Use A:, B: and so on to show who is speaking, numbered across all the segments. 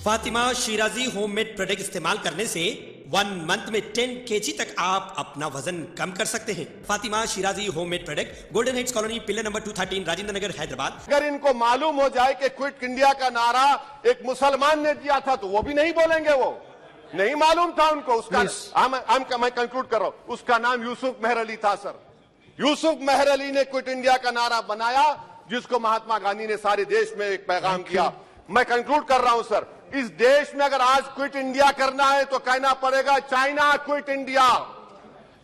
A: Fatima Shirazi homemade product इस्तेमाल करने से 1 मंथ में 10 kg तक आप अपना वजन कम कर सकते हैं। Fatima Shirazi homemade product, golden heights colony, pillar number 213, Rajendra Nagar, Hyderabad.
B: अगर इनको मालूम हो जाए कि क्विट इंडिया का नारा एक मुसलमान ने दिया था तो वो भी नहीं बोलेंगे। वो नहीं मालूम था उनको। उसका मैं कंक्लूड कर रहा हूं। उसका नाम यूसुफ मेहर अली था सर। यूसुफ मेहर अली ने क्विट इंडिया का नारा बनाया, जिसको महात्मा गांधी ने सारे देश में एक पैगाम किया। मैं कंक्लूड कर रहा हूं सर, इस देश में अगर आज क्विट इंडिया करना है तो कहना पड़ेगा चाइना क्विट इंडिया।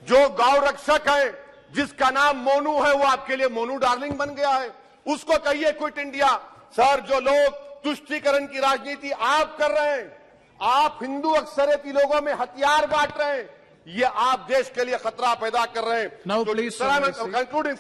B: जो गौ रक्षक है, जिसका नाम मोनू है, वो आपके लिए मोनू डार्लिंग बन गया है, उसको कहिए क्विट इंडिया। सर, जो लोग तुष्टीकरण की राजनीति आप कर रहे हैं, आप हिंदू अक्सरियती लोगों में हथियार बांट रहे हैं, ये आप देश के लिए खतरा पैदा कर रहे हैं। Sir,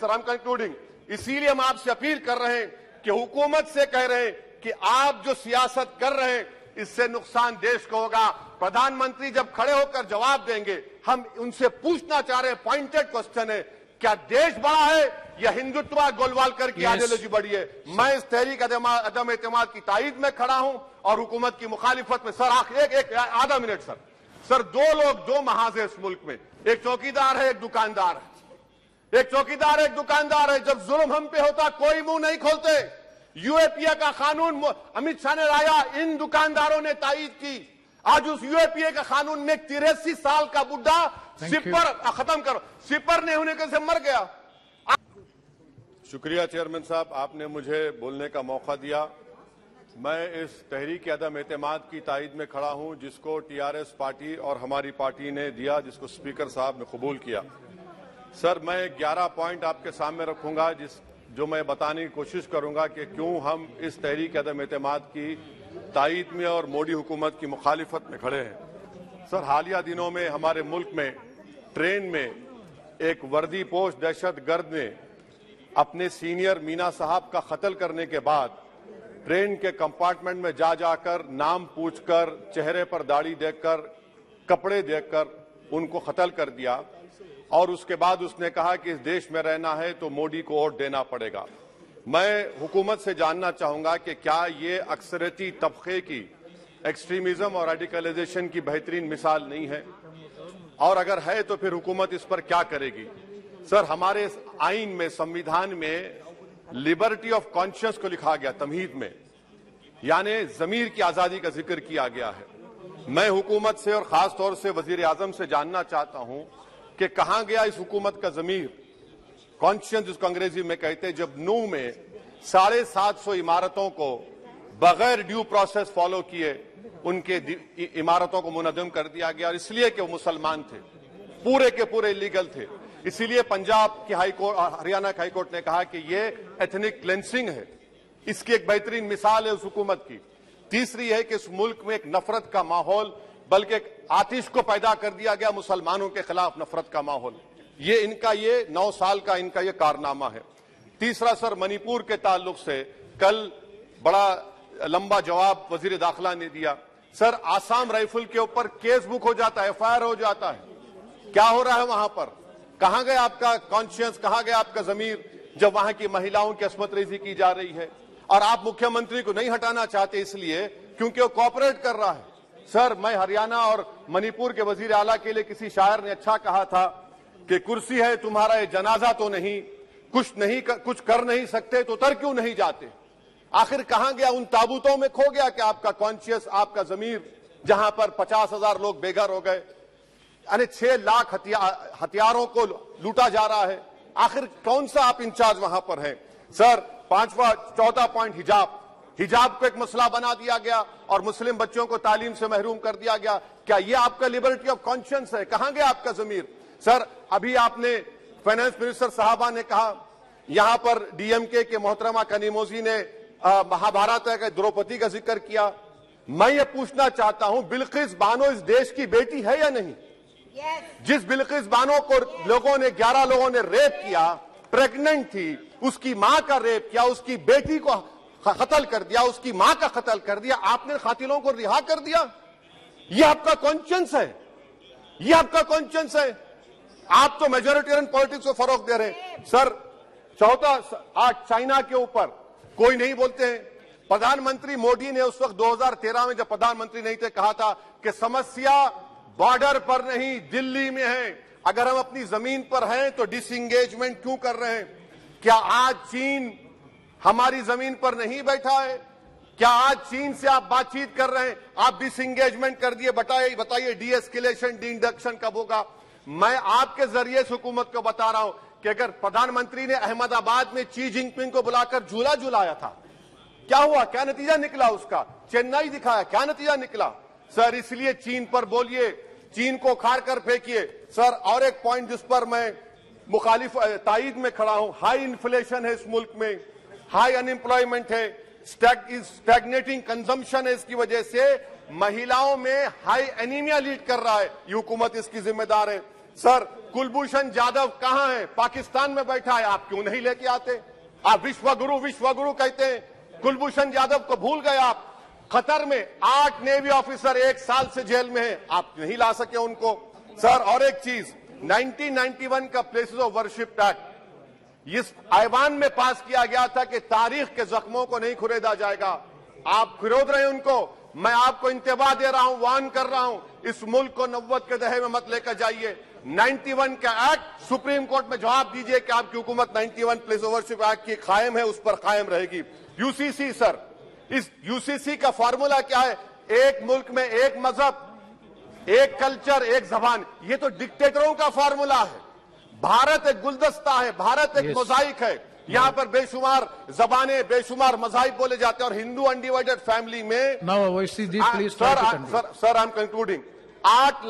B: I'm concluding। इसीलिए हम आपसे अपील कर रहे हैं कि हुकूमत से कह रहे हैं कि आप जो सियासत कर रहे हैं, इससे नुकसान देश को होगा। प्रधानमंत्री जब खड़े होकर जवाब देंगे, हम उनसे पूछना चाह रहे हैं, पॉइंटेड क्वेश्चन है, क्या देश बड़ा है या हिंदुत्व गोलवालकर की आइडियोलॉजी बड़ी है? मैं इस तहरीक अदम एतमाद की तायद में खड़ा हूं और हुकूमत की मुखालिफत में। सर, एक आधा मिनट सर, दो लोग, दो महाजे इस मुल्क में, एक चौकीदार है, एक दुकानदार है। एक चौकीदार है, एक दुकानदार है। जब जुल्म हम पे होता कोई मुंह नहीं खोलते। यूएपीए का कानून अमित शाह ने लाया, इन दुकानदारों ने तायद की। आज उस यूएपीए का कानून में 83 साल का बुढ़ा सिपर नहीं होने से मर गया। शुक्रिया चेयरमैन साहब, आपने मुझे बोलने का मौका दिया। मैं इस तहरीक अदम एतमाद की तायद में खड़ा हूं, जिसको टीआरएस पार्टी और हमारी पार्टी ने दिया, जिसको स्पीकर साहब ने कबूल किया। सर, मैं 11 पॉइंट आपके सामने रखूंगा, जो मैं बताने की कोशिश करूंगा कि क्यों हम इस तहरीक अदम एतमाद की तायद में और मोदी हुकूमत की मुखालिफत में खड़े हैं। सर, हालिया दिनों में हमारे मुल्क में ट्रेन में एक वर्दीपोश दहशतगर्द ने अपने सीनियर मीना साहब का कत्ल करने के बाद ट्रेन के कंपार्टमेंट में जाकर नाम पूछकर, चेहरे पर दाढ़ी देखकर, कपड़े देखकर उनको कत्ल कर दिया। और उसके बाद उसने कहा कि इस देश में रहना है तो मोदी को वोट देना पड़ेगा। मैं हुकूमत से जानना चाहूंगा कि क्या ये अक्सरियती तबके की एक्सट्रीमिज्म और रेडिकलाइजेशन की बेहतरीन मिसाल नहीं है? और अगर है तो फिर हुकूमत इस पर क्या करेगी? सर, हमारे आइन में, संविधान में लिबर्टी ऑफ कॉन्शियस को लिखा गया, तमहीद में, यानी जमीर की आजादी का जिक्र किया गया है। मैं हुकूमत से और खास तौर से वजीर आजम से जानना चाहता हूं कि कहां गया इस हुकूमत का जमीर, कॉन्शियस जिसको अंग्रेजी में कहते हैं, जब नूह में 750 इमारतों को बगैर ड्यू प्रोसेस फॉलो किए उनके इमारतों को मुनज़्ज़म कर दिया गया, और इसलिए कि वो मुसलमान थे, पूरे के पूरे इलीगल थे। इसीलिए पंजाब की हाईकोर्ट और हरियाणा की हाईकोर्ट ने कहा कि ये एथनिक क्लेंसिंग है। इसकी एक बेहतरीन मिसाल है उस हुकूमत की। तीसरी है कि इस मुल्क में एक नफरत का माहौल, बल्कि एक आतिश को पैदा कर दिया गया, मुसलमानों के खिलाफ नफरत का माहौल। ये 9 साल का इनका ये कारनामा है। तीसरा सर, मणिपुर के ताल्लुक से कल बड़ा लंबा जवाब वजीर दाखिला ने दिया। सर, आसाम राइफल के ऊपर केस बुक हो जाता है, एफआईआर हो जाता है। क्या हो रहा है वहां पर? कहां गया आपका कॉन्शियस, कहां गया आपका जमीर, जब वहां की महिलाओं की अस्मत रेजी की जा रही है? और आप मुख्यमंत्री को नहीं हटाना चाहते इसलिए क्योंकि वो कोऑपरेट कर रहा है। सर, मैं हरियाणा और मणिपुर के वजीर आला के लिए, किसी शायर ने अच्छा कहा था कि कुर्सी है तुम्हारा ये जनाजा तो नहीं, कुछ कर नहीं सकते तो उतर क्यों नहीं जाते? आखिर कहां गया? उन ताबूतों में खो गया कि आपका कॉन्शियस, आपका जमीर, जहां पर 50,000 लोग बेघर हो गए, यानी 6 लाख हथियारों को लूटा जा रहा है। आखिर कौन सा आप इंचार्ज वहां पर हैं? सर, 14 पॉइंट, हिजाब को एक मसला बना दिया गया और मुस्लिम बच्चों को तालीम से महरूम कर दिया गया। क्या ये आपका लिबर्टी ऑफ कॉन्शियस है? कहां गया आपका जमीर? सर, अभी आपने फाइनेंस मिनिस्टर साहबा ने कहा, यहां पर डीएमके के मोहतरमा कनीमोजी ने महाभारत के द्रौपदी का जिक्र किया। मैं ये पूछना चाहता हूं, बिल्किस बानो इस देश की बेटी है या नहीं? जिस बिल्किस बानो को लोगों ने 11 लोगों ने रेप किया, प्रेग्नेंट थी, उसकी मां का रेप किया, उसकी बेटी को कत्ल कर दिया, उसकी मां का कत्ल कर दिया, आपने कातिलों को रिहा कर दिया। ये आपका कॉन्शियस है? ये आपका कॉन्शियस है? आप तो मेजोरिटेरियन पॉलिटिक्स को फरोग दे रहे हैं। सर, चौथा, आज चाइना के ऊपर कोई नहीं बोलते हैं, प्रधानमंत्री मोदी ने उस वक्त 2013 में जब प्रधानमंत्री नहीं थे कहा था कि समस्या बॉर्डर पर नहीं दिल्ली में है। अगर हम अपनी जमीन पर हैं तो डिसएंगेजमेंट क्यों कर रहे हैं? क्या आज चीन हमारी जमीन पर नहीं बैठा है? क्या आज चीन से आप बातचीत कर रहे हैं? आप डिसएंगेजमेंट कर दिए। बताइए डी एस्केलेशन, डी इंडक्शन कब होगा? मैं आपके जरिए से हुकूमत को बता रहा हूं कि अगर प्रधानमंत्री ने अहमदाबाद में शी जिनपिंग को बुलाकर झूला झुलाया था, क्या हुआ? क्या नतीजा निकला उसका? चेन्नई दिखाया, क्या नतीजा निकला? सर इसलिए चीन पर बोलिए, चीन को उखाड़ कर फेंकिए। सर और एक पॉइंट जिस पर मैं मुखालिफ ताईद में खड़ा हूं, हाई इन्फ्लेशन है इस मुल्क में, हाई अनएम्प्लॉयमेंट है, स्टैग्नेटिंग कंजम्पशन है। इसकी वजह से महिलाओं में हाई एनीमिया लीड कर रहा है। ये हुकूमत इसकी जिम्मेदार है। सर कुलभूषण जाधव कहां है? पाकिस्तान में बैठा है। आप क्यों नहीं लेके आते? आप विश्वगुरु कहते हैं, कुलभूषण जाधव को भूल गए आप। कतर में 8 नेवी ऑफिसर 1 साल से जेल में हैं, आप नहीं ला सके उनको। सर और एक चीज, 1991 का प्लेसेस ऑफ वर्शिप एक्ट इस ऐवान में पास किया गया था कि तारीख के जख्मों को नहीं खुरेदा जाएगा। आप खुरोद रहे हैं उनको। मैं आपको इंतबाह दे रहा हूं, वार्न कर रहा हूं, इस मुल्क को 90 के दहे में मत लेकर जाइए। 91 का एक्ट सुप्रीम कोर्ट में जवाब दीजिए कि आपकी हुकूमत 91 प्लेस ऑफ वर्शिप एक्ट की कायम है, उस पर कायम रहेगी। यूसीसी सर, इस यूसीसी का फॉर्मूला क्या है? एक मुल्क में एक मजहब, एक कल्चर, एक जबान। ये तो डिक्टेटरों का फॉर्मूला है। भारत एक गुलदस्ता है, भारत एक मोजाइक है। यहाँ पर बेशुमार जबानें, बेशुमार मज़ाहिब बोले जाते हैं और हिंदू अनडिवाइडेड फैमिली में sir I am concluding 8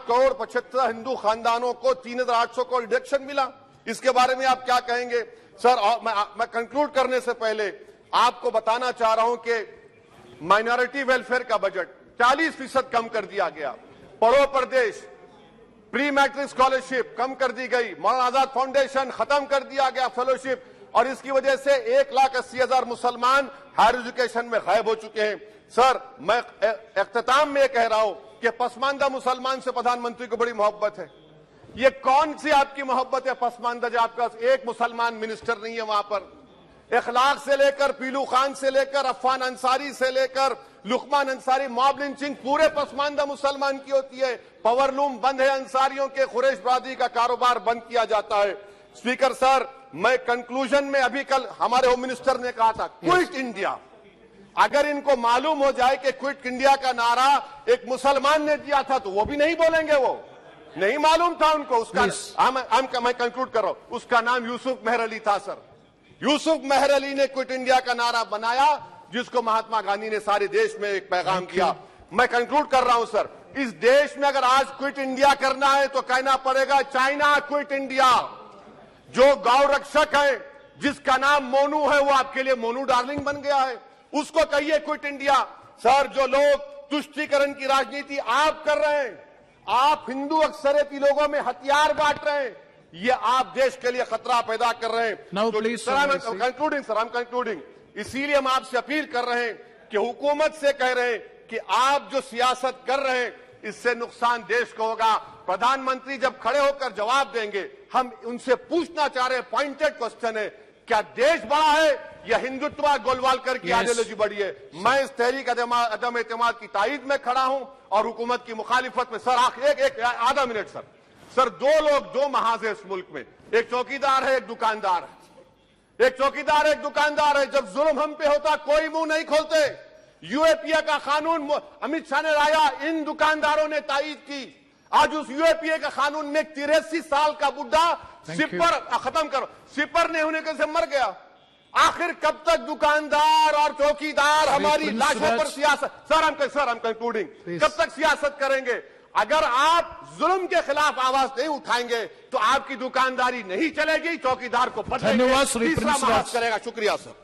B: crore 75 Hindu खानदानों को 3,800 करोड़ डिडक्शन मिला। इसके बारे में आप क्या कहेंगे? सर मैं कंक्लूड करने से पहले आपको बताना चाह रहा हूं कि माइनॉरिटी वेलफेयर का बजट 40% कम कर दिया गया। पढ़ो प्रदेश, प्री मैट्रिक स्कॉलरशिप कम कर दी गई, मौलाना आजाद फाउंडेशन खत्म कर दिया गया फेलोशिप, और इसकी वजह से 1,80,000 मुसलमान हायर एजुकेशन में गायब हो चुके हैं। सर मैं इख्तिताम में कह रहा हूं कि पसमानदा मुसलमान से प्रधानमंत्री को बड़ी मोहब्बत है। ये कौन सी आपकी मोहब्बत है पसमानदा, जो आपका एक मुसलमान मिनिस्टर नहीं है वहां पर? इखलाक से लेकर पीलू खान से लेकर अफान अंसारी से लेकर लुकमान अंसारी, मॉब लिंचिंग पूरे पसमानदा मुसलमान की होती है। पावरलूम बंद है अंसारियों के, कुरैश बरादरी का कारोबार बंद किया जाता है। स्पीकर सर मैं कंक्लूजन में, अभी कल हमारे होम मिनिस्टर ने कहा था क्विट इंडिया। अगर इनको मालूम हो जाए कि क्विट इंडिया का नारा एक मुसलमान ने दिया था तो वो भी नहीं बोलेंगे। वो नहीं मालूम था उनको। उसका मैं कंक्लूड कर रहा हूं, उसका नाम यूसुफ मेहर अली था। सर यूसुफ मेहर अली ने क्विट इंडिया का नारा बनाया, जिसको महात्मा गांधी ने सारे देश में एक पैगाम किया। मैं कंक्लूड कर रहा हूं सर, इस देश में अगर आज क्विट इंडिया करना है तो कहना पड़ेगा चाइना क्विट इंडिया। जो गौ रक्षक है जिसका नाम मोनू है, वो आपके लिए मोनू डार्लिंग बन गया है, उसको कहिए क्विट इंडिया। सर जो लोग तुष्टीकरण की राजनीति आप कर रहे हैं, आप हिंदू अक्सरियती लोगों में हथियार बांट रहे हैं, ये आप देश के लिए खतरा पैदा कर रहे हैं। Sir I am concluding. इसीलिए हम आपसे अपील कर रहे हैं कि हुकूमत से कह रहे हैं कि आप जो सियासत कर रहे हैं इससे नुकसान देश को होगा। प्रधानमंत्री जब खड़े होकर जवाब देंगे, हम उनसे पूछना चाह रहे हैं, पॉइंटेड क्वेश्चन है, क्या देश बड़ा है या हिंदुत्व गोलवालकर की आइडियोलॉजी बड़ी है? मैं इस तहरीक अदम एतमाद की ताईद में खड़ा हूं और हुकूमत की मुखालिफत में। सर एक आधा मिनट सर, दो लोग, दो महाज है इस मुल्क में, एक चौकीदार है, एक दुकानदार है। एक चौकीदार एक दुकानदार है। जब जुल्म हम पे होता कोई मुंह नहीं खोलते। यूएपीए का कानून अमित शाह ने लाया, इन दुकानदारों ने तायीद की। आज उस यूएपीए का कानून में 83 साल का बुढ़ा सिपर खत्म करो, सिपर नहीं होने के से मर गया। आखिर कब तक दुकानदार और चौकीदार हमारी लाशों पर सियासत? सर हम कंक्लूडिंग, कब तक सियासत करेंगे? अगर आप जुल्म के खिलाफ आवाज नहीं उठाएंगे तो आपकी दुकानदारी नहीं चलेगी, चौकीदार को
C: धन्यवाद श्री
B: तीसरा महाज करेगा। शुक्रिया सर।